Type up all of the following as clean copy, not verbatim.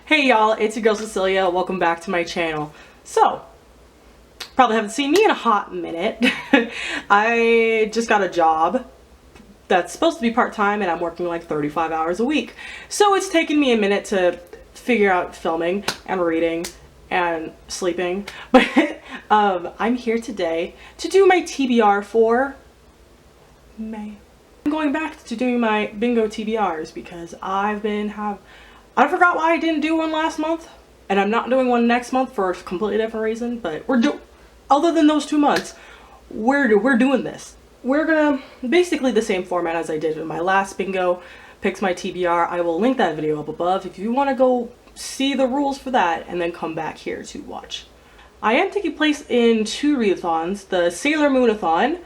Hey y'all, it's your girl Cecilia. Welcome back to my channel. So, probably haven't seen me in a hot minute. I just got a job that's supposed to be part-time and I'm working like 35 hours a week. So it's taken me a minute to figure out filming and reading and sleeping. But I'm here today to do my TBR for May. I'm going back to doing my bingo TBRs because I forgot why I didn't do one last month, and I'm not doing one next month for a completely different reason, but other than those 2 months, we're doing this. We're gonna, basically the same format as I did in my last bingo, picks my TBR. I will link that video up above if you want to go see the rules for that and then come back here to watch. I am taking place in 2 readathons, the SailorMoonAthon,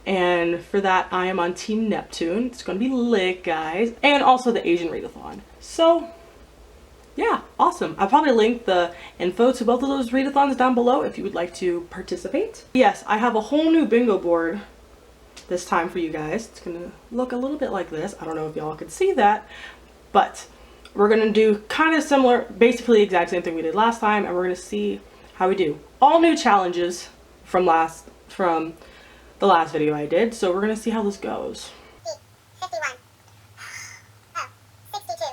and for that I am on Team Neptune. It's gonna be lit, guys, and also the Asian readathon. So yeah, awesome. I'll probably link the info to both of those readathons down below if you would like to participate. Yes, I have a whole new bingo board this time for you guys. It's gonna look a little bit like this. I don't know if y'all can see that, but we're gonna do kind of similar, basically the exact same thing we did last time, and we're gonna see how we do. All new challenges from the last video I did, so we're gonna see how this goes. 51. Oh, 62.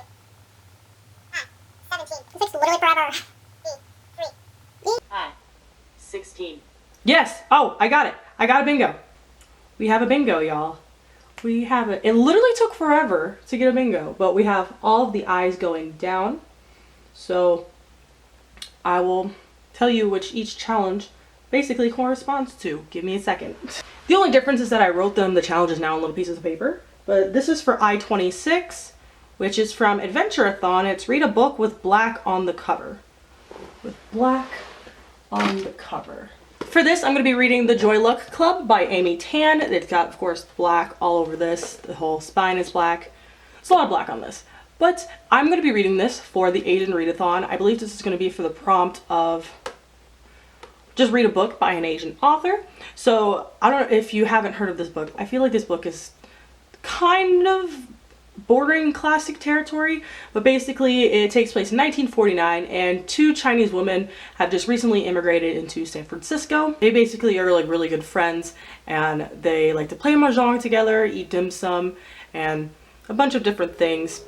17. 6 literally forever. 3. Hi. 16. Yes! Oh, I got it. I got a bingo. We have a bingo, y'all. We have it. It literally took forever to get a bingo, but we have all of the eyes going down. So I will tell you which each challenge basically corresponds to. Give me a second. The only difference is that I wrote the challenges now on little pieces of paper, but this is for I-26, which is from Adventureathon. It's read a book with black on the cover. With black on the cover. For this, I'm going to be reading The Joy Luck Club by Amy Tan. It's got, of course, black all over this. The whole spine is black. There's a lot of black on this. But I'm going to be reading this for the Asian readathon. I believe this is going to be for the prompt of just read a book by an Asian author. So I don't know if you haven't heard of this book. I feel like this book is kind of bordering classic territory, but basically it takes place in 1949 and 2 Chinese women have just recently immigrated into San Francisco. They basically are like really good friends and they like to play mahjong together, eat dim sum, and a bunch of different things.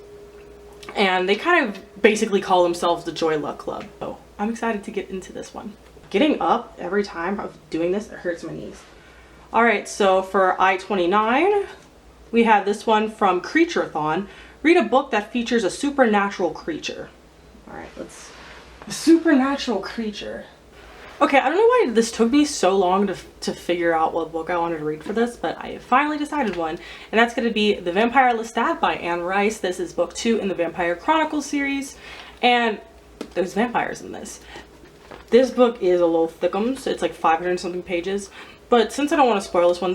And they kind of basically call themselves the Joy Luck Club. So I'm excited to get into this one. Getting up every time of doing this, it hurts my knees. All right, so for I-29, we have this one from Creatureathon. Read a book that features a supernatural creature. All right, a supernatural creature. Okay, I don't know why this took me so long to figure out what book I wanted to read for this, but I finally decided one, and that's going to be The Vampire Lestat by Anne Rice. This is book 2 in the Vampire Chronicles series, and there's vampires in this. This book is a little thickums, so it's like 500 something pages. But since I don't want to spoil this one,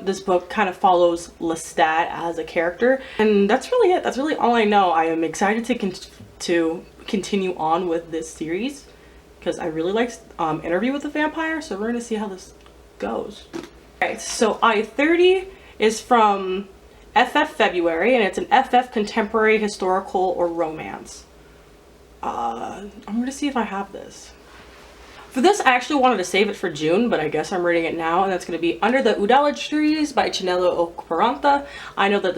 this book kind of follows Lestat as a character, and that's really it. That's really all I know. I am excited to continue on with this series because I really like Interview with the Vampire. So we're gonna see how this goes. Alright, so I-30 is from FF February, and it's an FF contemporary, historical, or romance. I'm gonna see if I have this. For this, I actually wanted to save it for June, but I guess I'm reading it now, and that's gonna be Under the Udallage Trees by Chinelo Okparanta. I know that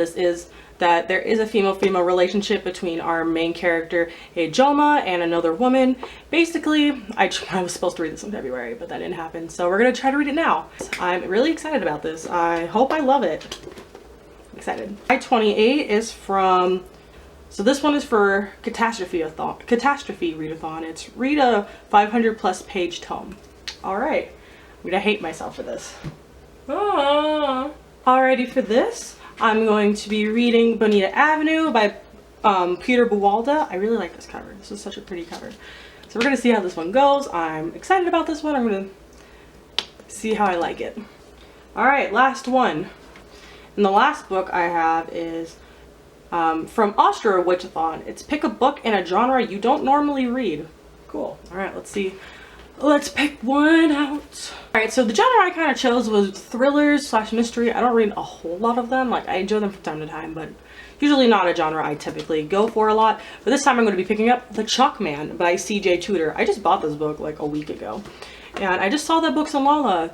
there is a female-female relationship between our main character, Ejoma, and another woman. Basically, I was supposed to read this in February, but that didn't happen, so we're gonna try to read it now. I'm really excited about this. I hope I love it. I'm excited. I-28 is from... So this one is for Catastrophe Readathon. It's read a 500 plus page tome. Alright, I'm gonna hate myself for this. Alrighty, for this, I'm going to be reading Bonita Avenue by Peter Buwalda. I really like this cover. This is such a pretty cover. So we're gonna see how this one goes. I'm excited about this one. I'm gonna see how I like it. Alright, last one. And the last book I have is from Readathon. It's pick a book in a genre you don't normally read. Cool. Alright, let's see. Let's pick one out. Alright, so the genre I kind of chose was thrillers / mystery. I don't read a whole lot of them. Like, I enjoy them from time to time, but Usually not a genre I typically go for a lot, but this time I'm going to be picking up The Chalk Man by C.J. Tudor. I just bought this book like a week ago, and I just saw that Books and Lala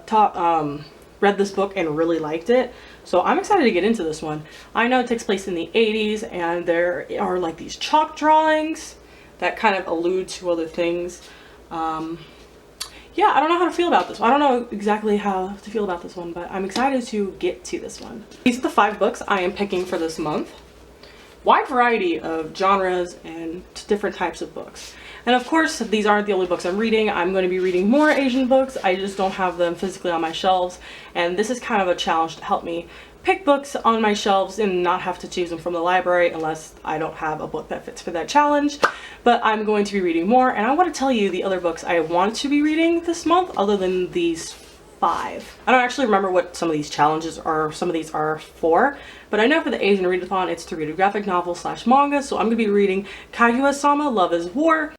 read this book and really liked it, so I'm excited to get into this one. I know it takes place in the 80s, and there are like these chalk drawings that kind of allude to other things. Yeah, I don't know how to feel about this one. I don't know exactly how to feel about this one, but I'm excited to get to this one. These are the 5 books I am picking for this month. Wide variety of genres and different types of books. And of course, these aren't the only books I'm reading. I'm going to be reading more Asian books. I just don't have them physically on my shelves. And this is kind of a challenge to help me pick books on my shelves and not have to choose them from the library unless I don't have a book that fits for that challenge. But I'm going to be reading more, and I want to tell you the other books I want to be reading this month other than these 5. I don't actually remember what some of these challenges are, some of these are for, but I know for the Asian Readathon it's to read a graphic novel / manga, so I'm going to be reading Kaguya-sama Love is War.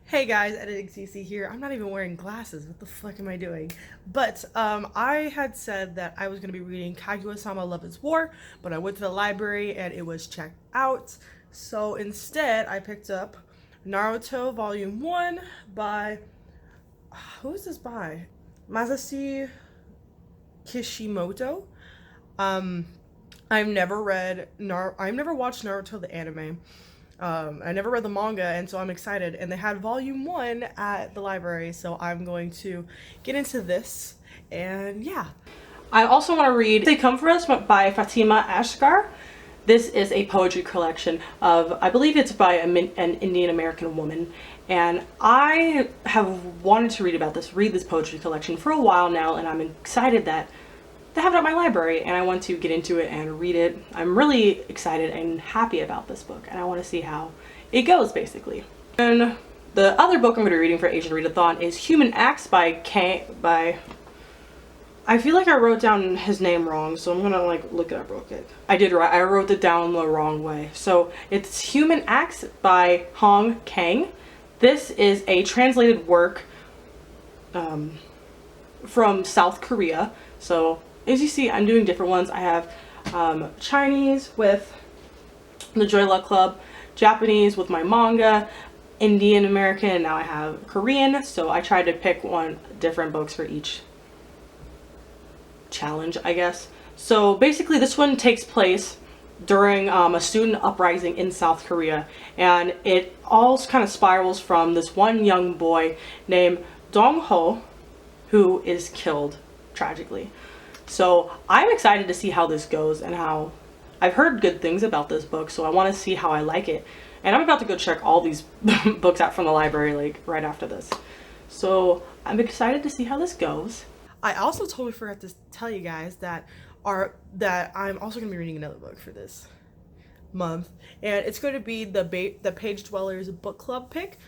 Hey guys, Editing CC here. I'm not even wearing glasses. What the fuck am I doing? But I had said that I was going to be reading Kaguya-sama Love is War, but I went to the library and it was checked out. So instead, I picked up Naruto Volume 1 by... who is this by? Masashi Kishimoto. I've never watched Naruto the anime. I never read the manga, and so I'm excited, and they had volume 1 at the library, so I'm going to get into this, and yeah. I also want to read They Come For Us by Fatima Ashgar. This is a poetry collection of, I believe it's by an Indian American woman, and I have wanted to read this poetry collection for a while now, and I'm excited that they have it at my library and I want to get into it and read it. I'm really excited and happy about this book, and I want to see how it goes basically. And the other book I'm going to be reading for Asian Readathon is Human Acts by I feel like I wrote down his name wrong, so I'm gonna like look it up real quick. I wrote it down the wrong way. So it's Human Acts by Hong Kang. This is a translated work from South Korea. So as you see, I'm doing different ones. I have Chinese with the Joy Luck Club, Japanese with my manga, Indian American, and now I have Korean. So I tried to pick one different books for each challenge, I guess. So basically this one takes place during a student uprising in South Korea, and it all kind of spirals from this one young boy named Dong Ho who is killed tragically. So I'm excited to see how this goes, and how I've heard good things about this book, so I want to see how I like it. And I'm about to go check all these books out from the library like right after this. So I'm excited to see how this goes. I also totally forgot to tell you guys that I'm also going to be reading another book for this month, and it's going to be the Page Dwellers book club pick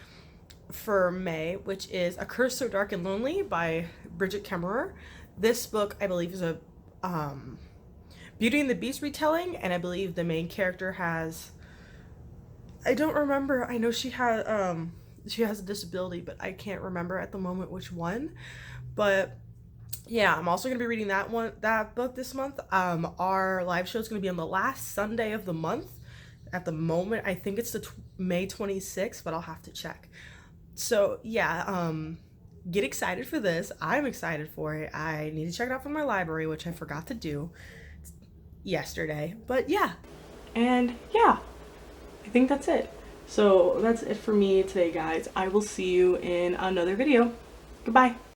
for May, which is A Curse So Dark and Lonely by Bridget Kemmerer. This book, I believe, is a Beauty and the Beast retelling, and I believe the main character has, I don't remember, I know she has a disability, but I can't remember at the moment which one. But yeah, I'm also going to be reading that book this month. Our live show is going to be on the last Sunday of the month. At the moment, I think it's the May 26th, but I'll have to check. So yeah, get excited for this. I'm excited for it. I need to check it out from my library, which I forgot to do yesterday. But yeah, and yeah, I think that's it. So that's it for me today, guys. I will see you in another video. Goodbye.